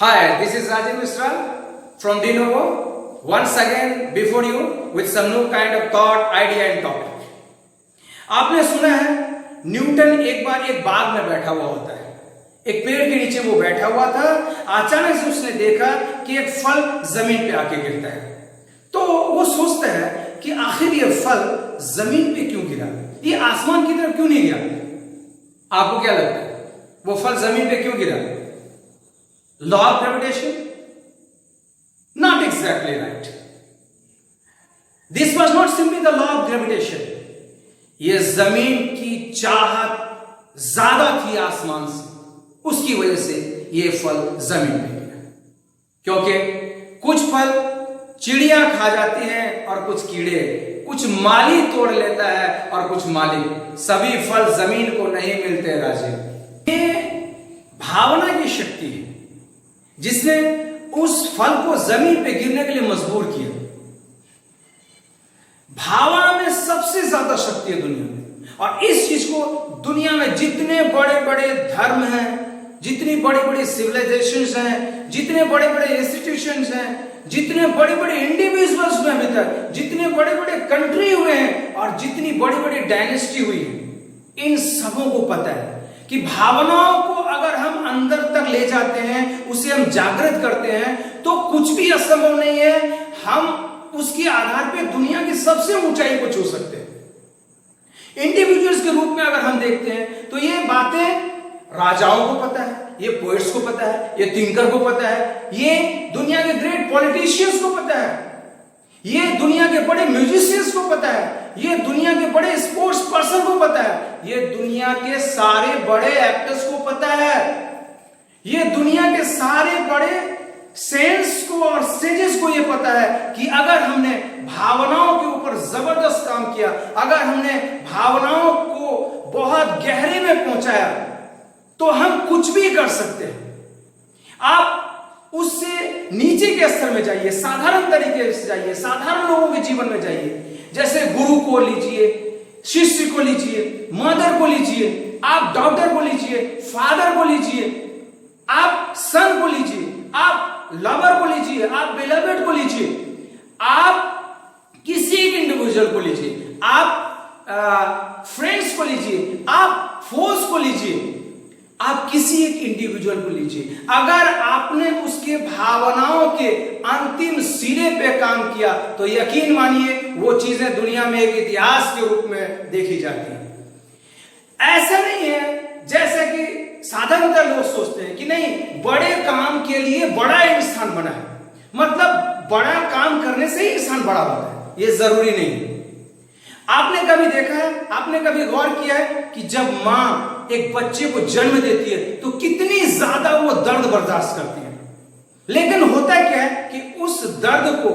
Hi, this is Rajiv Mishra from Dinovo. Once again before you with some new kind of thought, idea and topic. आपने सुना है Newton एक बार एक बाग में बैठा हुआ होता है, एक पेड़ के नीचे वो बैठा हुआ था। अचानक से उसने देखा कि एक फल जमीन पे आके गिरता है, तो वो सोचता है कि आखिर ये फल जमीन पे क्यों गिरा, ये आसमान की तरफ क्यों नहीं गिरा। आपको क्या लगता है वो फल जमीन पे क्यों गिरा? Law of gravitation? Not exactly right. This was not simply the law of gravitation. ये जमीन की चाहत ज्यादा थी आसमान से, उसकी वजह से ये फल जमीन पे गिरा। क्योंकि कुछ फल चिड़िया खा जाती हैं और कुछ कीड़े, कुछ माली तोड़ लेता है और कुछ माली, सभी फल जमीन को नहीं मिलते। राजीव, ये भावना की शक्ति है जिसने उस फल को जमीन पे गिरने के लिए मजबूर किया। भावना में सबसे ज्यादा शक्ति है दुनिया में, और इस चीज को दुनिया में जितने बड़े बड़े धर्म हैं, जितनी बड़ी बड़ी सिविलाइजेशंस हैं, जितने बड़े बड़े इंस्टीट्यूशंस हैं, जितने बड़े बड़े इंडिविजुअल्स हुए अभी तक, जितने बड़े बड़े कंट्री हुए हैं और जितनी बड़ी बड़ी डायनेस्टी हुई है, इन सबों को पता है कि भावनाओं को अगर हम अंदर तक ले जाते हैं, उसे हम जागृत करते हैं, तो कुछ भी असंभव नहीं है। हम उसके आधार पे दुनिया की सबसे ऊंचाई को छू सकते हैं। इंडिविजुअल्स के रूप में अगर हम देखते हैं तो ये बातें राजाओं को पता है, ये पोएट्स को पता है, ये थिंकर को पता है, ये दुनिया के ग्रेट पॉलिटिशियंस को पता है, ये दुनिया के बड़े म्यूजिशियंस को पता है, ये दुनिया के बड़े स्पोर्ट्स पर्सन को पता है, ये दुनिया के सारे बड़े एक्टर्स को पता है, ये दुनिया के सारे बड़े सेंट्स को और सेजेस को ये पता है कि अगर हमने भावनाओं के ऊपर जबरदस्त काम किया, अगर हमने भावनाओं को बहुत गहरे में पहुंचाया, तो हम कुछ भी कर सकते हैं। आप उससे नीचे के स्तर में जाइए, साधारण तरीके से जाइए, साधारण लोगों के जीवन में जाइए। जैसे गुरु को लीजिए, शिष्य को लीजिए, मदर को लीजिए, आप डॉक्टर को लीजिए, फादर को लीजिए, आप सन को लीजिए, आप लवर को लीजिए, आप बिलवेड को लीजिए, आप किसी एक इंडिविजुअल को लीजिए, आप फ्रेंड्स को लीजिए, आप फोर्स को लीजिए, आप किसी एक इंडिविजुअल को लीजिए। अगर आपने उसके भावनाओं के अंतिम सिरे पे काम किया तो यकीन मानिए वो चीजें दुनिया में एक इतिहास के रूप में देखी जाती हैं। ऐसा नहीं है जैसे कि साधारणतः लोग सोचते हैं कि नहीं, बड़े काम के लिए बड़ा इंसान बना है, मतलब बड़ा काम करने से ही इंसान बड़ा होता है। ये जरूरी नहीं। आपने कभी देखा है, आपने कभी गौर किया है कि जब मां एक बच्चे को जन्म देती है तो कितनी ज्यादा वो दर्द बर्दाश्त करती है, लेकिन होता क्या है कि उस दर्द को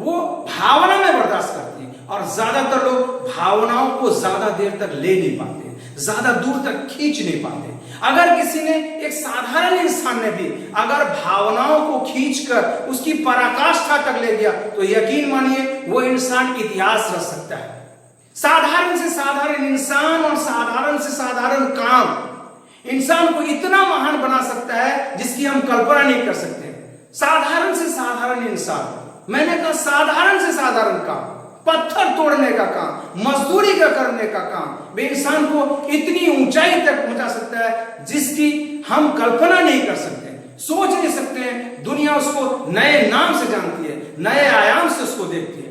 वो भावना में बर्दाश्त करती है, और ज्यादातर लोग भावनाओं को ज्यादा देर तक ले नहीं पाते, ज्यादा दूर तक खींच नहीं पाते। अगर किसी ने, एक साधारण इंसान ने भी अगर भावनाओं को खींचकर उसकी पराकाष्ठा तक ले गया तो यकीन मानिए वो इंसान इतिहास रच सकता है। साधारण से साधारण इंसान और साधारण से साधारण काम इंसान को इतना महान बना सकता है जिसकी हम कल्पना नहीं कर सकते। साधारण से साधारण इंसान, मैंने कहा साधारण से साधारण काम, पत्थर तोड़ने का काम, मजदूरी का करने का काम, वे इंसान को इतनी ऊंचाई तक पहुंचा सकता है जिसकी हम कल्पना नहीं कर सकते, सोच नहीं सकते हैं। दुनिया उसको नए नाम से जानती है, नए आयाम से उसको देखती है।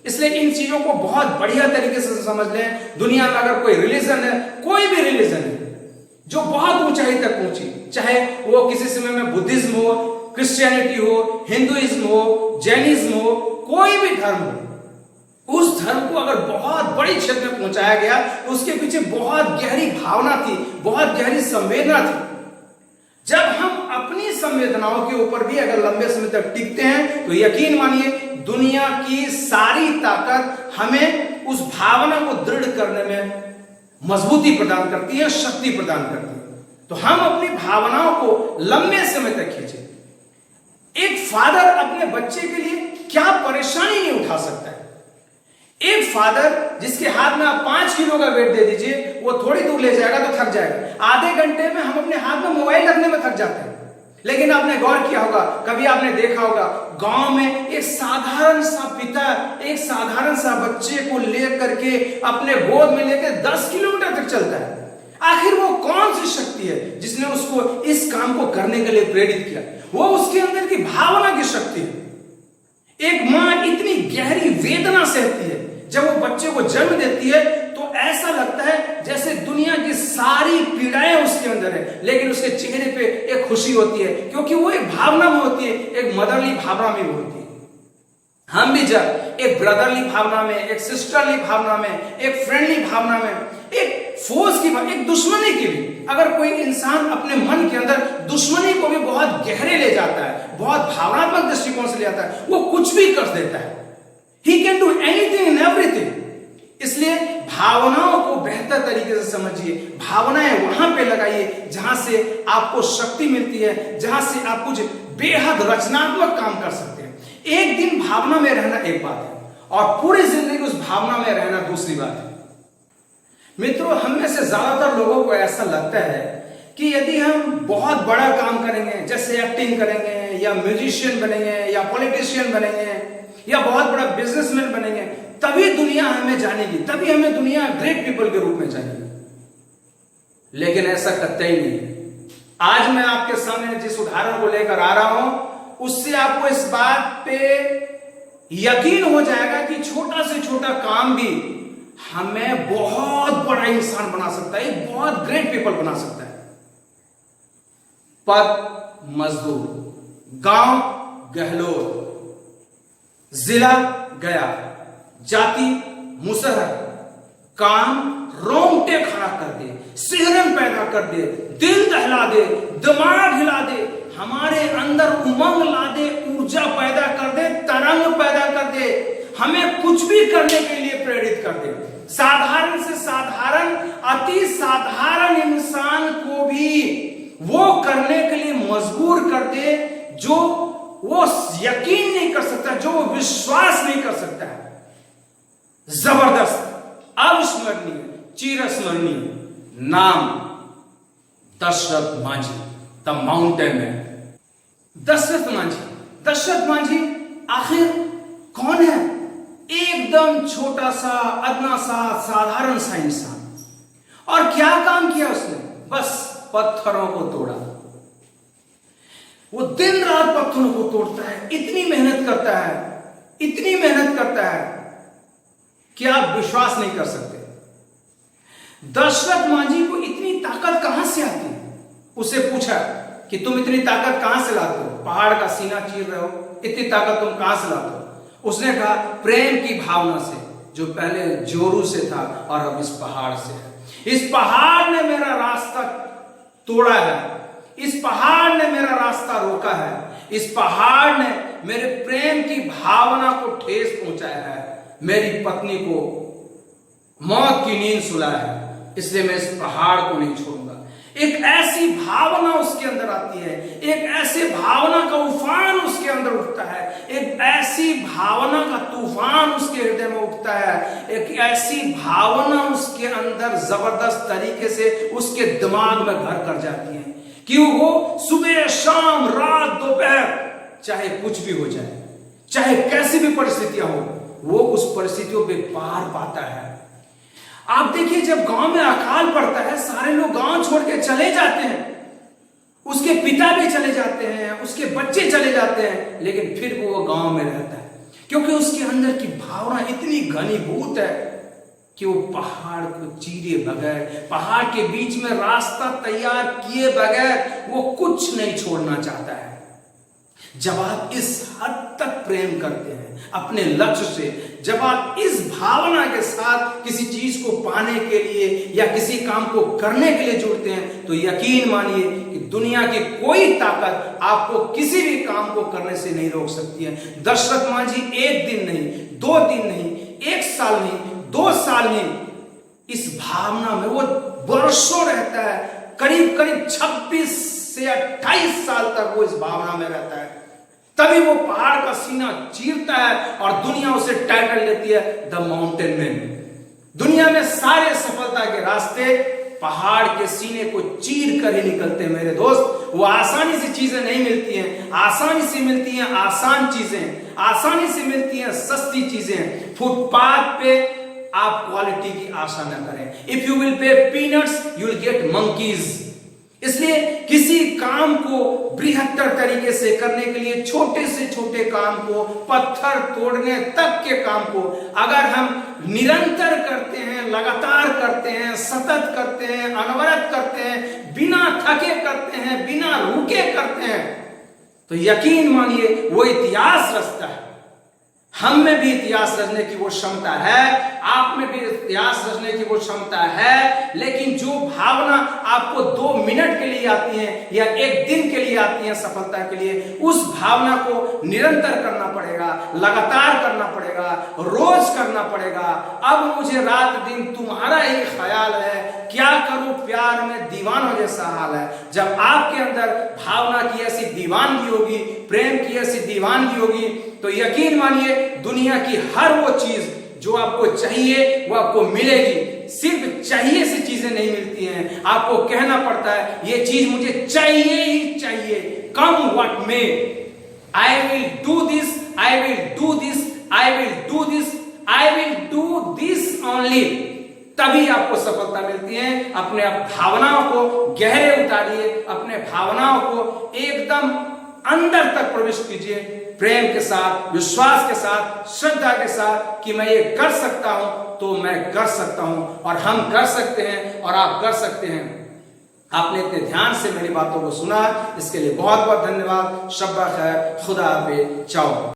इसलिए इन चीजों को बहुत बढ़िया तरीके से समझ लें। दुनिया में अगर कोई रिलीजन है, कोई भी रिलीजन है जो बहुत ऊंचाई तक पहुंची, चाहे वो किसी समय में बुद्धिज्म हो, क्रिश्चियनिटी हो, हिंदुइज्म हो, जैनिज्म हो, कोई भी धर्म हो, उस धर्म को अगर बहुत बड़ी क्षेत्र में पहुंचाया गया तो उसके पीछे बहुत गहरी भावना थी, बहुत गहरी संवेदना थी। जब हम अपनी संवेदनाओं के ऊपर भी अगर लंबे समय तक टिकते हैं तो यकीन मानिए दुनिया की सारी ताकत हमें उस भावना को दृढ़ करने में मजबूती प्रदान करती है, शक्ति प्रदान करती है। तो हम अपनी भावनाओं को लंबे समय तक खींचे। एक फादर अपने बच्चे के लिए क्या परेशानी नहीं उठा सकता है। एक फादर जिसके हाथ में आप 5 किलो का वेट दे दीजिए, वो थोड़ी दूर ले जाएगा तो थक जाएगा। आधे घंटे में हम अपने हाथ में मोबाइल रखने में थक जाते हैं। लेकिन आपने गौर किया होगा, कभी आपने देखा होगा, गांव में एक साधारण सा पिता एक साधारण सा बच्चे को लेकर के अपने गोद में लेकर 10 किलोमीटर तक चलता है। आखिर वो कौन सी शक्ति है जिसने उसको इस काम को करने के लिए प्रेरित किया? वो उसके अंदर की भावना की शक्ति है। एक मां इतनी गहरी वेदना सहती है, जब वो बच्चे को जन्म देती है तो ऐसा लगता है जैसे दुनिया की सारी पीड़ाएं उसके अंदर है, लेकिन उसके चेहरे पे एक खुशी होती है, क्योंकि वो एक भावना में होती है, एक मदरली भावना में होती है। हम भी जब एक ब्रदरली भावना में, एक सिस्टरली भावना में, एक फ्रेंडली भावना में, एक फोर्स की, एक दुश्मनी की भी, अगर कोई इंसान अपने मन के अंदर दुश्मनी को भी बहुत गहरे ले जाता है, बहुत भावनात्मक दृष्टिकोण से ले आता है, वो कुछ भी कर देता है। He can do anything and everything। इसलिए भावनाओं को बेहतर तरीके से समझिए, भावनाएं वहां पे लगाइए जहां से आपको शक्ति मिलती है, जहां से आप कुछ बेहद रचनात्मक काम कर सकते हैं। एक दिन भावना में रहना एक बात है और पूरी जिंदगी उस भावना में रहना दूसरी बात है। मित्रों, हम में से ज्यादातर लोगों को ऐसा लगता है कि यदि हम बहुत बड़ा काम करेंगे, जैसे एक्टिंग करेंगे या म्यूजिशियन बनेंगे या पॉलिटिशियन बनेंगे या बहुत बड़ा बिजनेसमैन बनेंगे, तभी दुनिया हमें जानेगी, तभी हमें दुनिया ग्रेट पीपल के रूप में जानेगी। लेकिन ऐसा कतई नहीं। आज मैं आपके सामने जिस उदाहरण को लेकर आ रहा हूं, उससे आपको इस बात पे यकीन हो जाएगा कि छोटा से छोटा काम भी हमें बहुत बड़ा इंसान बना सकता है, एक बहुत ग्रेट पीपल बना सकता है। पद मजदूर, गांव गहलोत, जिला गया, जाति मुसहर, काम रोंगटे खड़ा कर दे, सिहरन पैदा कर दे, दिल दहला दे, दिमाग हिला दे, हमारे अंदर उमंग ला दे, ऊर्जा पैदा कर दे, तरंग पैदा कर दे, हमें कुछ भी करने के लिए प्रेरित कर दे। साधारण से साधारण, अति साधारण इंसान को भी वो करने के लिए मजबूर कर दे जो वो यकीन नहीं कर सकता, जो वो विश्वास नहीं कर सकता है। जबरदस्त, अविस्मरणीय, चिरस्मरणीय नाम Dashrath Manjhi, the mountain man. Dashrath Manjhi आखिर कौन है? एकदम छोटा सा, अदना सा, साधारण सा इंसान। और क्या काम किया उसने? बस पत्थरों को तोड़ा। वो दिन रात पत्थरों को तोड़ता है, इतनी मेहनत करता है, इतनी मेहनत करता है कि आप विश्वास नहीं कर सकते। दशरथ मांझी को इतनी ताकत कहां से आती है? उसे पूछा कि तुम इतनी ताकत कहां से लाते हो? पहाड़ का सीना चीर रहे हो, इतनी ताकत तुम कहां से लाते हो? उसने कहा, प्रेम की भावना से, जो पहले जोरू से था और अब इस पहाड़ से है। इस पहाड़ ने मेरा रास्ता तोड़ा है, इस पहाड़ ने मेरा रास्ता रोका है, इस पहाड़ ने मेरे प्रेम की भावना को ठेस पहुंचाया है, मेरी पत्नी को मौत की नींद सुलाया है, इसलिए मैं इस पहाड़ को नहीं छोड़ूंगा। एक ऐसी भावना उसके अंदर आती है, एक ऐसे भावना का उफान उसके अंदर उठता है, एक ऐसी भावना का तूफान उसके हृदय में उठता है, एक ऐसी भावना उसके अंदर जबरदस्त तरीके से उसके दिमाग में घर कर जाती है कि वो सुबह शाम रात दोपहर, चाहे कुछ भी हो जाए, चाहे कैसी भी परिस्थितियां हो, वो उस परिस्थितियों पे पार पाता है। आप देखिए, जब गांव में अकाल पड़ता है, सारे लोग गांव छोड़ के चले जाते हैं, उसके पिता भी चले जाते हैं, उसके बच्चे चले जाते हैं, लेकिन फिर वो गांव में रहता है, क्योंकि उसके अंदर की भावना इतनी घनीभूत है कि वो पहाड़ को चीरे बगैर, पहाड़ के बीच में रास्ता तैयार किए बगैर वो कुछ नहीं छोड़ना चाहता है। जब आप इस हद तक प्रेम करते हैं अपने लक्ष्य से, जब आप इस भावना के साथ किसी चीज को पाने के लिए या किसी काम को करने के लिए जुड़ते हैं, तो यकीन मानिए कि दुनिया की कोई ताकत आपको किसी भी काम को करने से नहीं रोक सकती है। दशरथ मांझी एक दिन नहीं, 2 दिन नहीं, 1 साल नहीं, 2 साल नहीं, इस भावना में वो वर्षों रहता है। करीब 26 से 28 साल तक वो इस भावना में रहता है। तभी वो पहाड़ का सीना चीरता है और दुनिया उसे टाइटल देती है द माउंटेन मैन। दुनिया में सारे सफलता के रास्ते पहाड़ के सीने को चीर कर ही निकलते हैं मेरे दोस्त। वो आसानी से चीजें नहीं मिलती हैं, आसानी से मिलती हैं आसान चीजें, आसानी से मिलती हैं सस्ती चीजें। फुटपाथ पे आप क्वालिटी की आशा न करें। If you will pay peanuts you will get monkeys. इसलिए किसी काम को बृहत्तर तरीके से करने के लिए छोटे से छोटे काम को, पत्थर तोड़ने तक के काम को अगर हम निरंतर करते हैं, लगातार करते हैं, सतत करते हैं, अनवरत करते हैं, बिना थके करते हैं, बिना रुके करते हैं, तो यकीन मानिए वो इतिहास रचता है। हम में भी इतिहास रचने की वो क्षमता है, आप में भी इतिहास रचने की वो क्षमता है। लेकिन जो भावना आपको 2 मिनट के लिए आती है या 1 दिन के लिए आती है सफलता के लिए, उस भावना को निरंतर करना पड़ेगा, लगातार करना पड़ेगा, रोज करना पड़ेगा। अब मुझे रात दिन तुम्हारा ही ख्याल है, क्या करूं प्यार में दीवानों जैसा हाल है। जब आपके अंदर भावना की ऐसी दीवानगी होगी, प्रेम की ऐसी दीवानगी होगी, तो यकीन मानिए दुनिया की हर वो चीज जो आपको चाहिए वो आपको मिलेगी। सिर्फ चाहिए से चीजें नहीं मिलती हैं, आपको कहना पड़ता है ये चीज मुझे चाहिए ही चाहिए, come what may. I will do this, I will do this, I will do this, I will do this only. तभी आपको सफलता मिलती है। अपने भावनाओं को गहरे उतारिए, अपने भावनाओं को एकदम अंदर तक प्रवेश कीजिए, प्रेम के साथ, विश्वास के साथ, श्रद्धा के साथ कि मैं ये कर सकता हूं तो मैं कर सकता हूं, और हम कर सकते हैं और आप कर सकते हैं। आपने इतने ध्यान से मेरी बातों को सुना, इसके लिए बहुत बहुत धन्यवाद। शब्बा खैर, खुदा हाफिज़, चाओ।